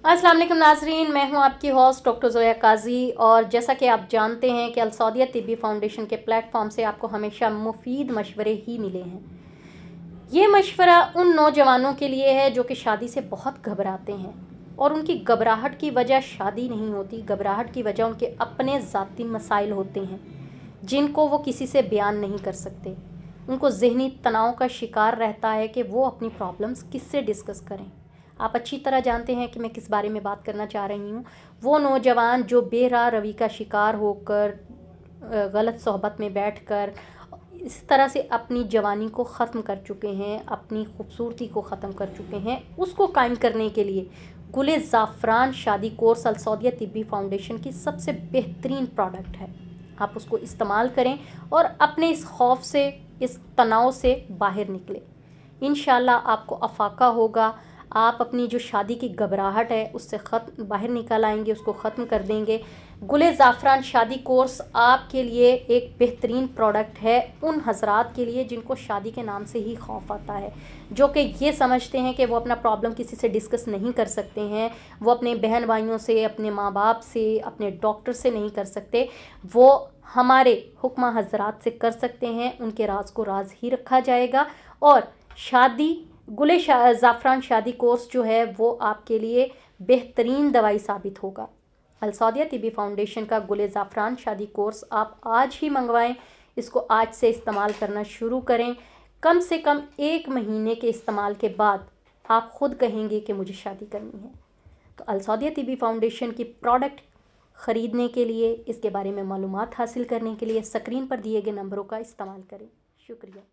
अस्सलाम वालेकुम नाज़रीन, मैं हूं आपकी होस्ट डॉक्टर ज़ोया काजी। और जैसा कि आप जानते हैं कि अलसौदिया तिब्बी फाउंडेशन के प्लेटफॉर्म से आपको हमेशा मुफीद मशवरे ही मिले हैं। ये मशवरा उन नौजवानों के लिए है जो कि शादी से बहुत घबराते हैं और उनकी घबराहट की वजह शादी नहीं होती, घबराहट की वजह उनके अपने ज़ाती मसाइल होते हैं जिनको वो किसी से बयान नहीं कर सकते। उनको ज़हनी तनाव का शिकार रहता है कि वो अपनी प्रॉब्लम्स किससे डिस्कस करें। आप अच्छी तरह जानते हैं कि मैं किस बारे में बात करना चाह रही हूँ। वो नौजवान जो बेराह रवि का शिकार होकर, गलत सोहबत में बैठकर इस तरह से अपनी जवानी को ख़त्म कर चुके हैं, अपनी खूबसूरती को ख़त्म कर चुके हैं, उसको कायम करने के लिए गुले ज़ाफ़रान शादी कोर्स अलसौदिया तिब्बी फाउंडेशन की सबसे बेहतरीन प्रोडक्ट है। आप उसको इस्तेमाल करें और अपने इस खौफ से, इस तनाव से बाहर निकलें। इंशाल्लाह आपको अफाका होगा। आप अपनी जो शादी की घबराहट है उससे बाहर निकल आएंगे, उसको ख़त्म कर देंगे। गुले ज़ाफ़रान शादी कोर्स आपके लिए एक बेहतरीन प्रोडक्ट है उन हजरात के लिए जिनको शादी के नाम से ही खौफ आता है, जो कि ये समझते हैं कि वो अपना प्रॉब्लम किसी से डिस्कस नहीं कर सकते हैं, वो अपने बहन भाइयों से, अपने माँ बाप से, अपने डॉक्टर से नहीं कर सकते। वो हमारे हुक्मा हजरात से कर सकते हैं। उनके राज को राज ही रखा जाएगा और शादी गुले ज़ाफ़रान शादी कोर्स जो है वो आपके लिए बेहतरीन दवाई साबित होगा। अलसौदिया तिब्बी फाउंडेशन का गुले ज़ाफ़रान शादी कोर्स आप आज ही मंगवाएं। इसको आज से इस्तेमाल करना शुरू करें। कम से कम 1 महीने के इस्तेमाल के बाद आप ख़ुद कहेंगे कि मुझे शादी करनी है। तो अलसौदिया तिब्बी फाउंडेशन की प्रोडक्ट ख़रीदने के लिए, इसके बारे में मालूमात हासिल करने के लिए स्क्रीन पर दिए गए नंबरों का इस्तेमाल करें। शुक्रिया।